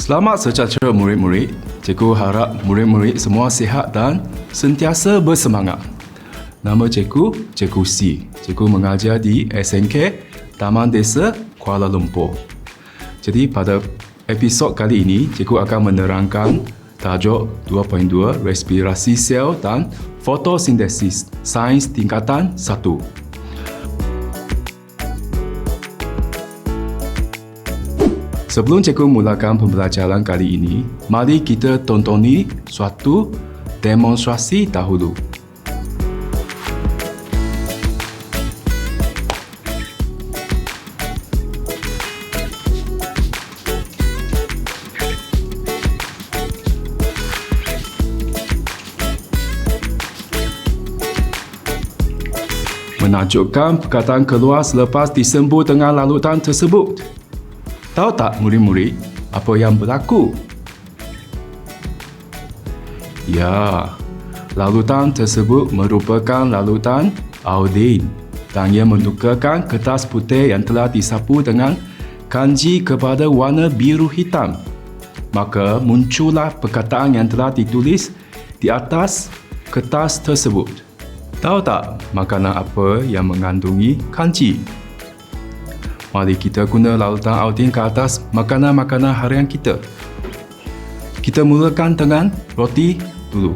Selamat sejahtera murid-murid. Cikgu harap murid-murid semua sihat dan sentiasa bersemangat. Nama cikgu, Cikgu C. Cikgu mengajar di SNK Taman Desa Kuala Lumpur. Jadi pada episod kali ini, cikgu akan menerangkan tajuk 2.2 respirasi sel dan fotosintesis sains tingkatan 1. Sebelum cikgu mulakan pembelajaran kali ini, mari kita tontoni suatu demonstrasi dahulu. Menakjubkan perkataan keluar selepas disembur dengan lalutan tersebut. Tahu tak murid-murid apa yang berlaku? Ya, lalutan tersebut merupakan lalutan iodin dan ia menukarkan kertas putih yang telah disapu dengan kanji kepada warna biru hitam. Maka muncullah perkataan yang telah ditulis di atas kertas tersebut. Tahu tak makanan apa yang mengandungi kanji? Mari kita guna lalutan iodin ke atas makanan-makanan harian kita. Kita mulakan dengan roti dulu.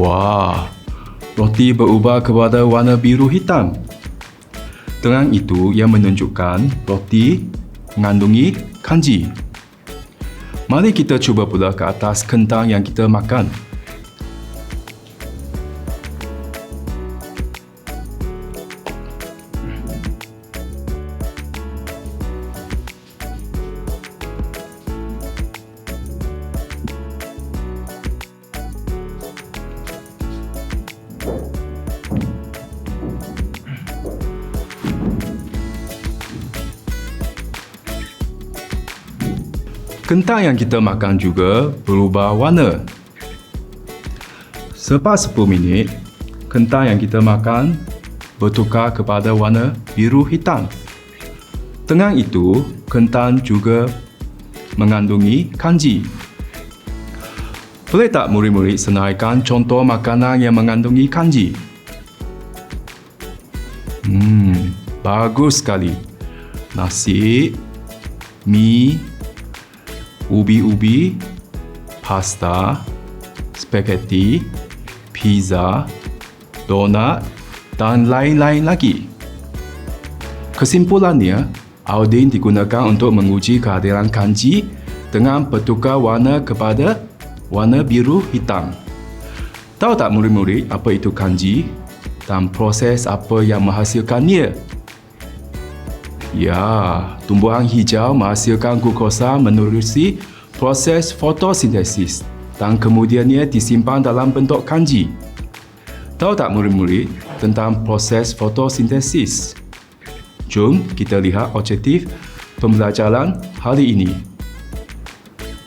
Wah, roti berubah kepada warna biru hitam. Dengan itu, ia menunjukkan roti mengandungi kanji. Mari kita cuba pula ke atas kentang yang kita makan. Kentang yang kita makan juga berubah warna. Selepas 10 minit, kentang yang kita makan bertukar kepada warna biru hitam. Dengan itu, kentang juga mengandungi kanji. Boleh tak murid-murid senaraikan contoh makanan yang mengandungi kanji? Bagus sekali. Nasi, mi, ubi-ubi, pasta, spaghetti, pizza, donat dan lain-lain lagi. Kesimpulannya, iodin digunakan untuk menguji kehadiran kanji dengan bertukar warna kepada warna biru hitam. Tahu tak murid-murid apa itu kanji dan proses apa yang menghasilkannya? Ya, tumbuhan hijau menghasilkan glukosa menerusi proses fotosintesis dan kemudiannya disimpan dalam bentuk kanji. Tahu tak murid-murid tentang proses fotosintesis? Jom kita lihat objektif pembelajaran hari ini.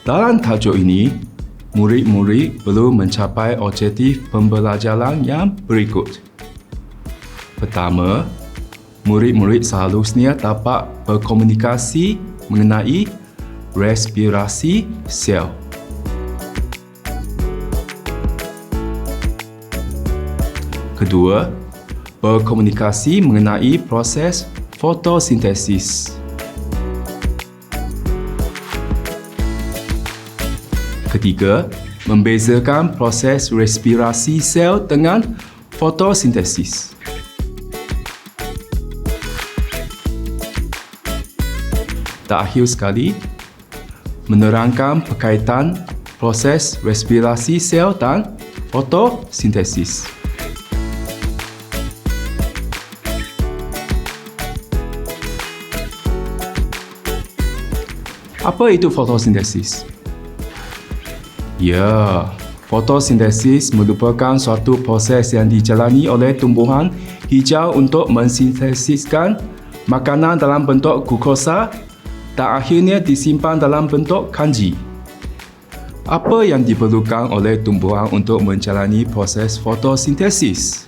Dalam tajuk ini, murid-murid perlu mencapai objektif pembelajaran yang berikut. Pertama, murid-murid seharusnya dapat berkomunikasi mengenai respirasi sel. Kedua, berkomunikasi mengenai proses fotosintesis. Ketiga, membezakan proses respirasi sel dengan fotosintesis. Terakhir sekali, menerangkan berkaitan proses respirasi sel dan fotosintesis. Apa itu fotosintesis? Ya, fotosintesis merupakan suatu proses yang dijalani oleh tumbuhan hijau untuk mensintesiskan makanan dalam bentuk glukosa dan akhirnya disimpan dalam bentuk kanji. Apa yang diperlukan oleh tumbuhan untuk menjalani proses fotosintesis?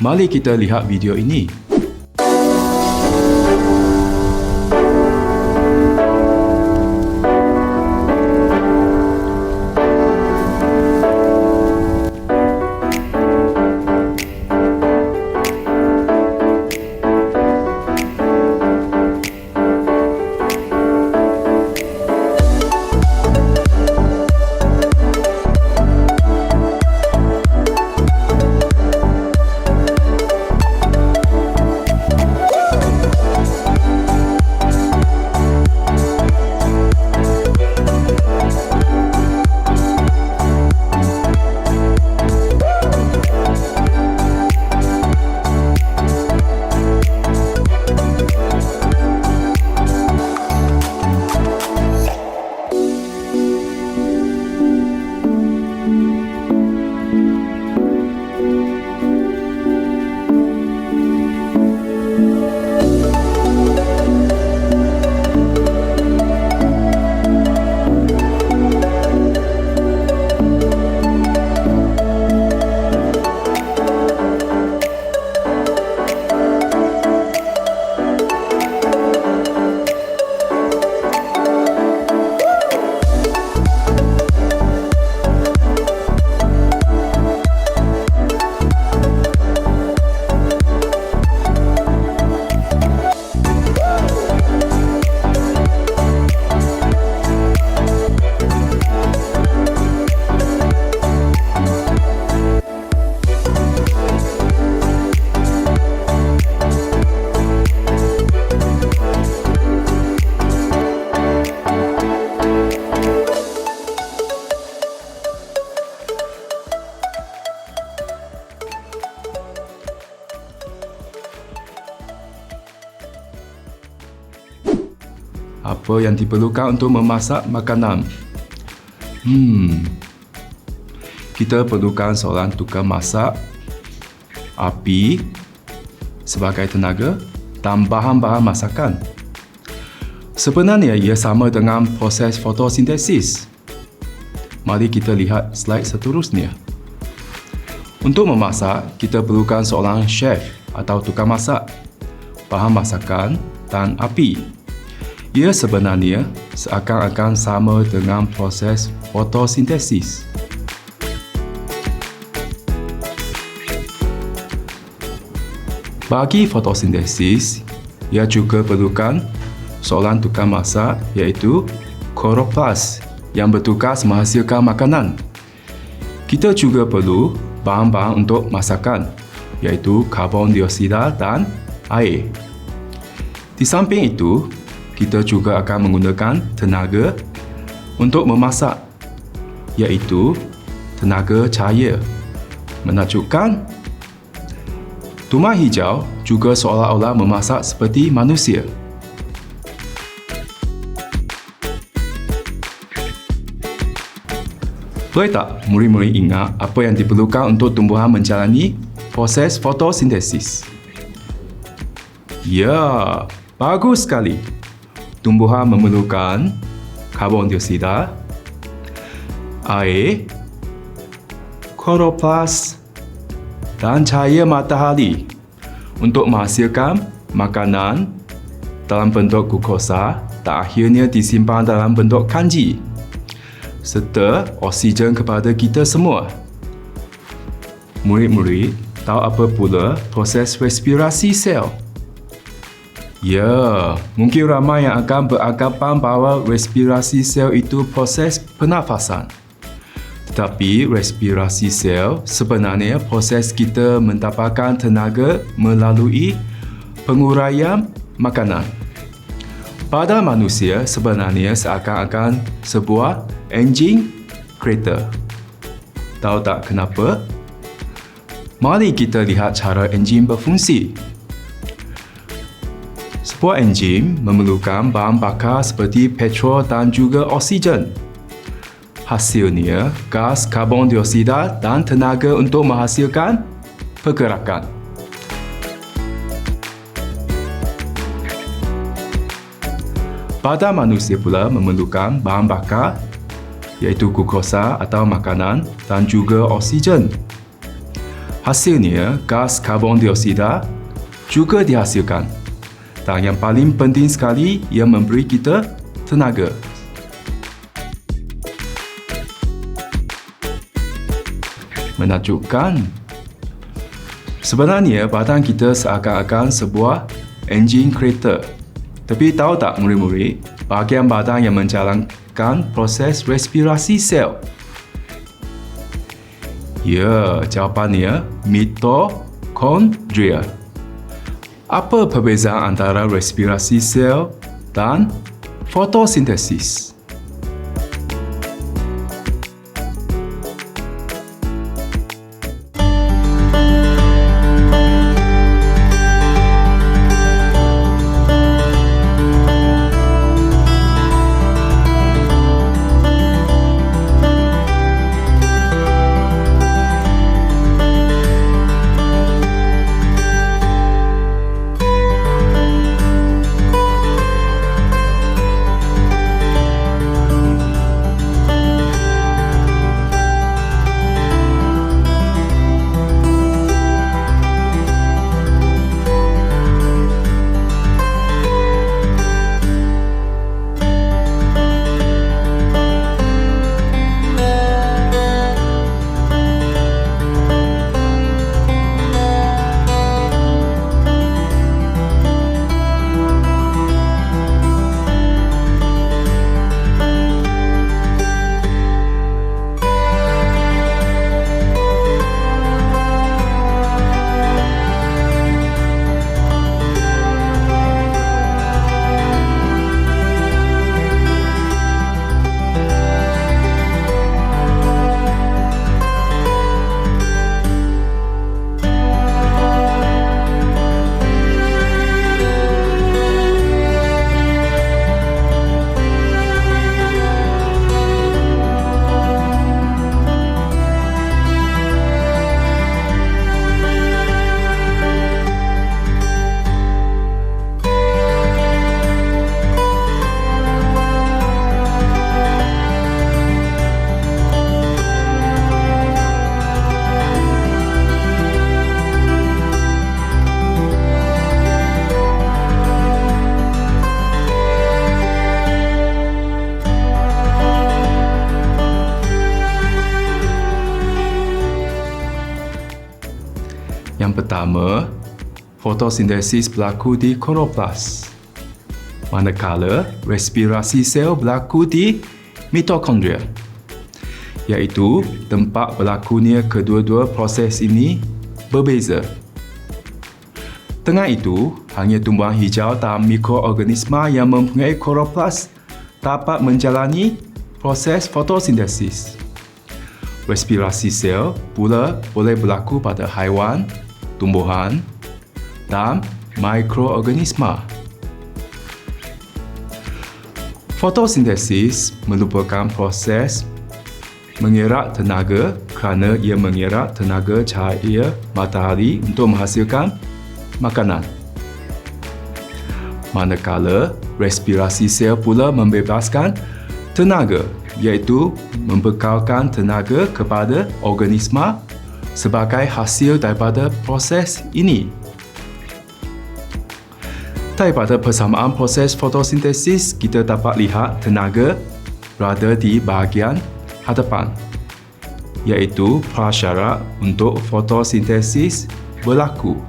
Mari kita lihat video ini. Apa yang diperlukan untuk memasak makanan? Kita perlukan seorang tukang masak, api sebagai tenaga dan bahan-bahan masakan. Sebenarnya ia sama dengan proses fotosintesis. Mari kita lihat slide seterusnya. Untuk memasak, kita perlukan seorang chef atau tukang masak, bahan masakan dan api. Ia sebenarnya seakan-akan sama dengan proses fotosintesis. Bagi fotosintesis, ia juga perlukan seorang tukang masak iaitu kloroplas yang bertugas menghasilkan makanan. Kita juga perlu bahan-bahan untuk masakan iaitu karbon dioksida dan air. Di samping itu, kita juga akan menggunakan tenaga untuk memasak iaitu tenaga cahaya. Menakjubkan, tumai hijau juga seolah-olah memasak seperti manusia. Boleh tak murid-murid ingat apa yang diperlukan untuk tumbuhan menjalani proses fotosintesis? Ya, bagus sekali. Tumbuhan memerlukan karbon dioksida, air, kloroplas dan cahaya matahari untuk menghasilkan makanan dalam bentuk glukosa dan akhirnya disimpan dalam bentuk kanji serta oksigen kepada kita semua. Murid-murid tahu apa pula proses respirasi sel? Ya, mungkin ramai yang akan beranggapan bahawa respirasi sel itu proses pernafasan. Tetapi respirasi sel sebenarnya proses kita mendapatkan tenaga melalui penguraian makanan. Pada manusia sebenarnya seakan-akan sebuah enjin kereta. Tahu tak kenapa? Mari kita lihat cara enjin berfungsi. Sebuah enjin memerlukan bahan bakar seperti petrol dan juga oksigen. Hasilnya, gas karbon dioksida dan tenaga untuk menghasilkan pergerakan. Badan manusia pula memerlukan bahan bakar iaitu glukosa atau makanan dan juga oksigen. Hasilnya, gas karbon dioksida juga dihasilkan. Dan yang paling penting sekali, ia memberi kita tenaga. Menakjubkan. Sebenarnya, badan kita seakan-akan sebuah enjin kereta. Tapi tahu tak murid-murid, bahagian badan yang menjalankan proses respirasi sel? Ya, jawapannya mitokondria. Apa perbezaan antara respirasi sel dan fotosintesis? Yang pertama, fotosintesis berlaku di kloroplas, manakala respirasi sel berlaku di mitokondria, iaitu tempat berlakunya kedua-dua proses ini berbeza. Dengan itu, hanya tumbuhan hijau dan mikroorganisma yang mempunyai kloroplas dapat menjalani proses fotosintesis. Respirasi sel pula boleh berlaku pada haiwan, tumbuhan dan mikroorganisma. Fotosintesis merupakan proses mengerak tenaga kerana ia mengerak tenaga cahaya matahari untuk menghasilkan makanan. Manakala respirasi sel pula membebaskan tenaga, iaitu membekalkan tenaga kepada organisma sebagai hasil daripada proses ini. Daripada persamaan proses fotosintesis, kita dapat lihat tenaga berada di bahagian hadapan, iaitu prasyarat untuk fotosintesis berlaku.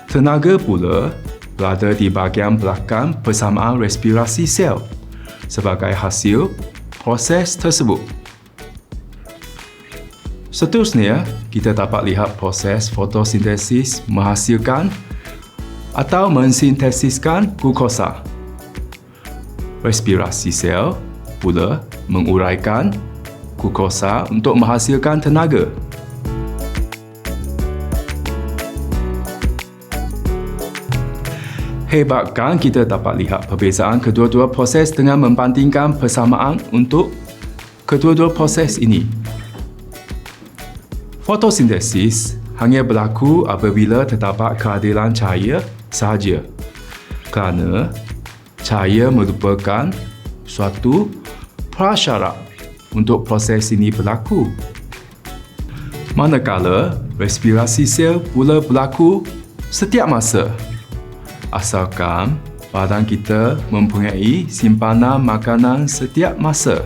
Tenaga pula berada di bahagian belakang persamaan respirasi sel sebagai hasil proses tersebut. Seterusnya, kita dapat lihat proses fotosintesis menghasilkan atau mensintesiskan glukosa. Respirasi sel pula menguraikan glukosa untuk menghasilkan tenaga. Hebatkan kita dapat lihat perbezaan kedua-dua proses dengan membandingkan persamaan untuk kedua-dua proses ini. Fotosintesis hanya berlaku apabila terdapat kehadiran cahaya sahaja, kerana cahaya merupakan suatu prasyarat untuk proses ini berlaku. Manakala respirasi sel pula berlaku setiap masa, asalkan badan kita mempunyai simpanan makanan setiap masa.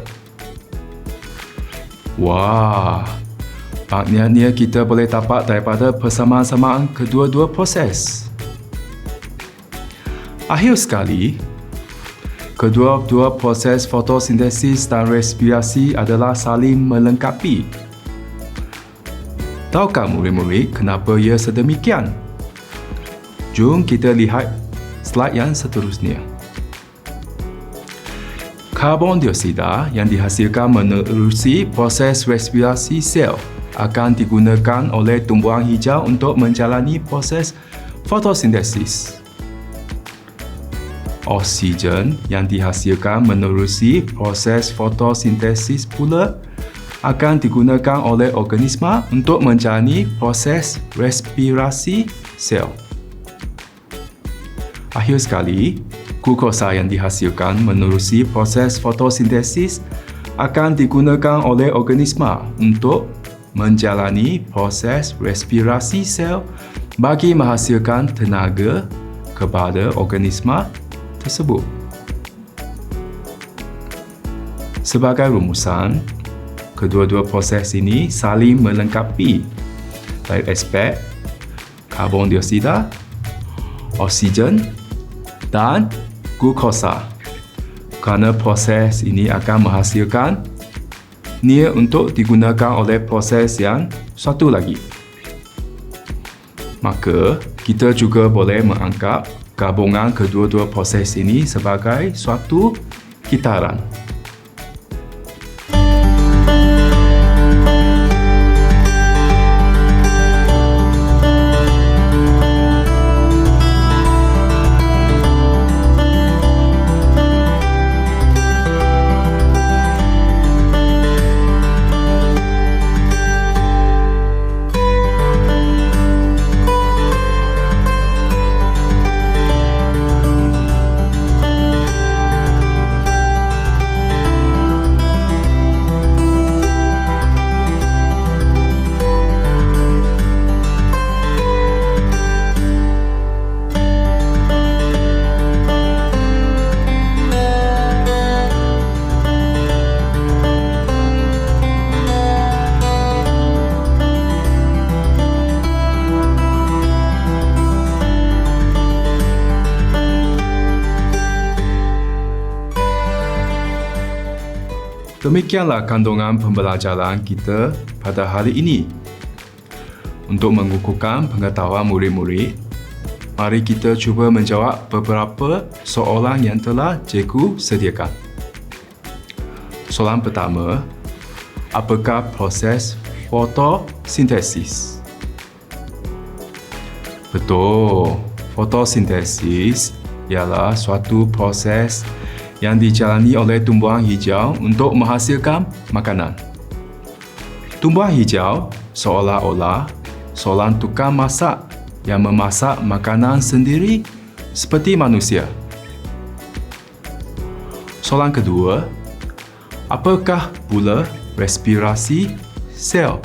Wah, maknanya kita boleh dapat daripada persamaan-samaan kedua-dua proses. Akhir sekali, kedua-dua proses fotosintesis dan respirasi adalah saling melengkapi. Tahukah murid-murid kenapa ia sedemikian? Jom kita lihat slide yang seterusnya. Karbon dioksida yang dihasilkan menerusi proses respirasi sel akan digunakan oleh tumbuhan hijau untuk menjalani proses fotosintesis. Oksigen yang dihasilkan menerusi proses fotosintesis pula akan digunakan oleh organisma untuk menjalani proses respirasi sel. Akhir sekali, glukosa yang dihasilkan menerusi proses fotosintesis akan digunakan oleh organisma untuk menjalani proses respirasi sel bagi menghasilkan tenaga kepada organisma tersebut. Sebagai rumusan, kedua-dua proses ini saling melengkapi dari aspek karbon dioksida, oksigen dan glukosa, kerana proses ini akan menghasilkan nia untuk digunakan oleh proses yang satu lagi. Maka, kita juga boleh menganggap gabungan kedua-dua proses ini sebagai suatu kitaran. Demikianlah kandungan pembelajaran kita pada hari ini. Untuk mengukuhkan pengetahuan murid-murid, mari kita cuba menjawab beberapa soalan yang telah cikgu sediakan. Soalan pertama, apakah proses fotosintesis? Betul, fotosintesis ialah suatu proses yang dijalani oleh tumbuhan hijau untuk menghasilkan makanan. Tumbuhan hijau seolah-olah seorang tukang masak yang memasak makanan sendiri seperti manusia. Soalan kedua, apakah pula respirasi sel?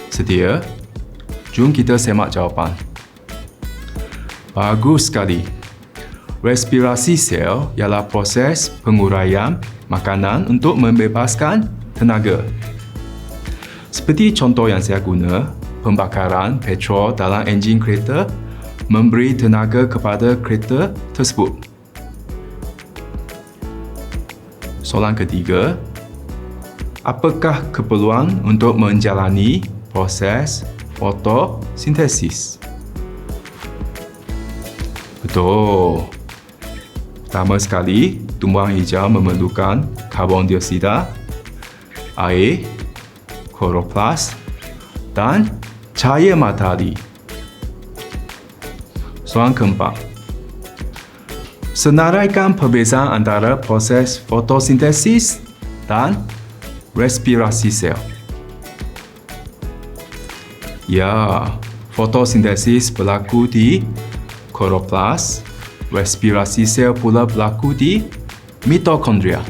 Sedia? Jom kita semak jawapan. Bagus sekali. Respirasi sel ialah proses penguraian makanan untuk membebaskan tenaga. Seperti contoh yang saya guna, pembakaran petrol dalam enjin kereta memberi tenaga kepada kereta tersebut. Soalan ketiga, apakah keperluan untuk menjalani proses fotosintesis? Betul. Pertama sekali, tumbuhan hijau memerlukan karbon dioksida, air, kloroplas dan cahaya matahari. Soalan keempat, senaraikan perbezaan antara proses fotosintesis dan respirasi sel. Ya, fotosintesis berlaku di kloroplas, respirasi sel pula berlaku di mitokondria.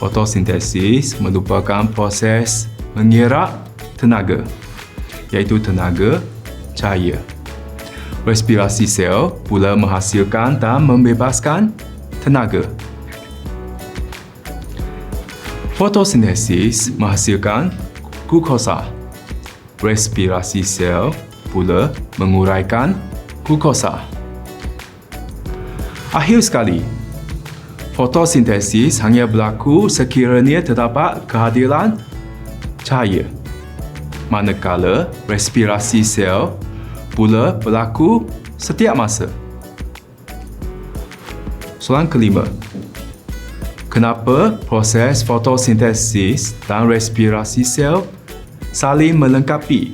Fotosintesis merupakan proses mengerak tenaga, iaitu tenaga cahaya. Respirasi sel pula menghasilkan dan membebaskan tenaga. Fotosintesis menghasilkan glukosa. Respirasi sel pula menguraikan glukosa. Akhir sekali, fotosintesis hanya berlaku sekiranya terdapat kehadiran cahaya, manakala respirasi sel pula berlaku setiap masa. Soalan kelima. Kenapa proses fotosintesis dan respirasi sel saling melengkapi?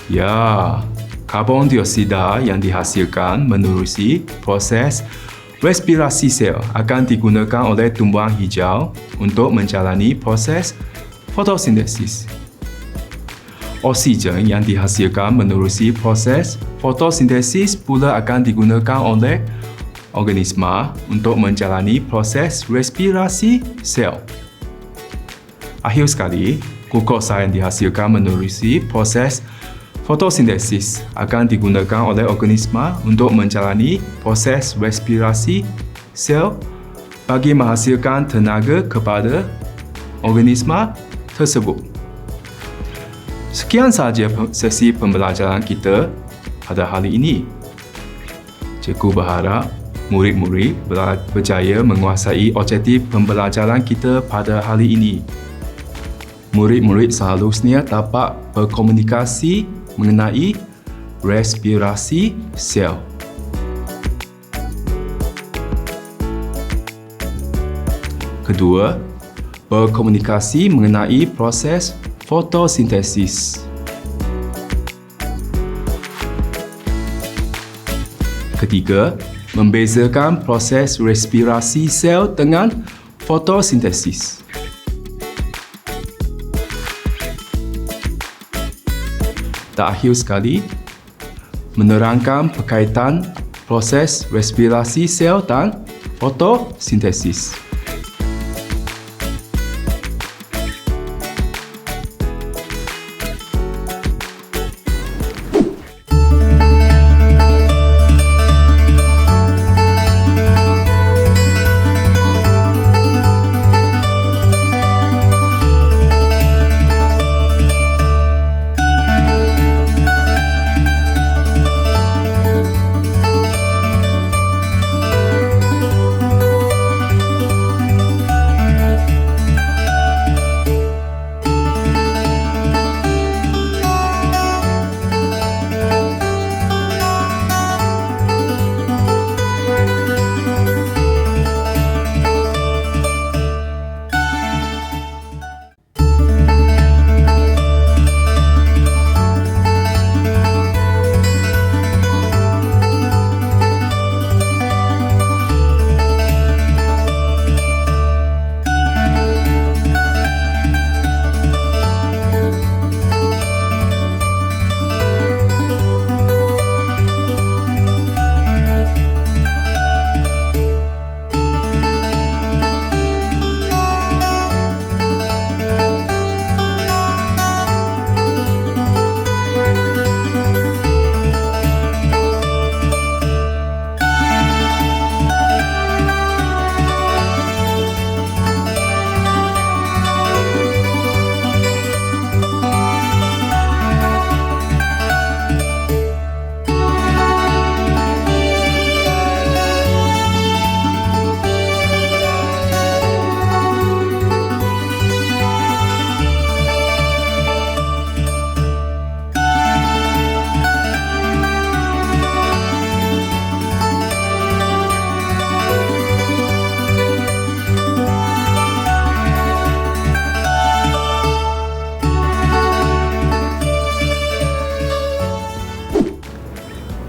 Ya, karbon dioksida yang dihasilkan menerusi proses respirasi sel akan digunakan oleh tumbuhan hijau untuk menjalani proses fotosintesis. Oksigen yang dihasilkan menerusi proses fotosintesis pula akan digunakan oleh organisma untuk menjalani proses respirasi sel. Akhir sekali, glukosa yang dihasilkan menerusi proses fotosintesis akan digunakan oleh organisma untuk menjalani proses respirasi sel bagi menghasilkan tenaga kepada organisma tersebut. Sekian sahaja sesi pembelajaran kita pada hari ini. Cikgu berharap murid-murid berjaya menguasai objektif pembelajaran kita pada hari ini. Murid-murid seharusnya dapat berkomunikasi mengenai respirasi sel. Kedua, berkomunikasi mengenai proses fotosintesis. Ketiga, membezakan proses respirasi sel dengan fotosintesis. Dan akhir sekali, menerangkan berkaitan proses respirasi sel dan fotosintesis.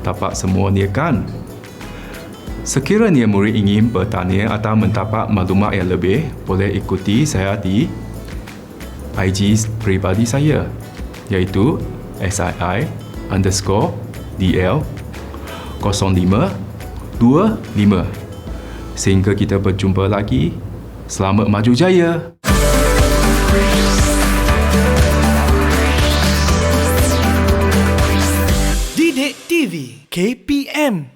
Tapak semua ni kan? Sekiranya murid ingin bertanya atau mendapat maklumat yang lebih, boleh ikuti saya di IG peribadi saya, iaitu SII_DL 0525. Sehingga kita berjumpa lagi. Selamat maju jaya. Didik TV KPM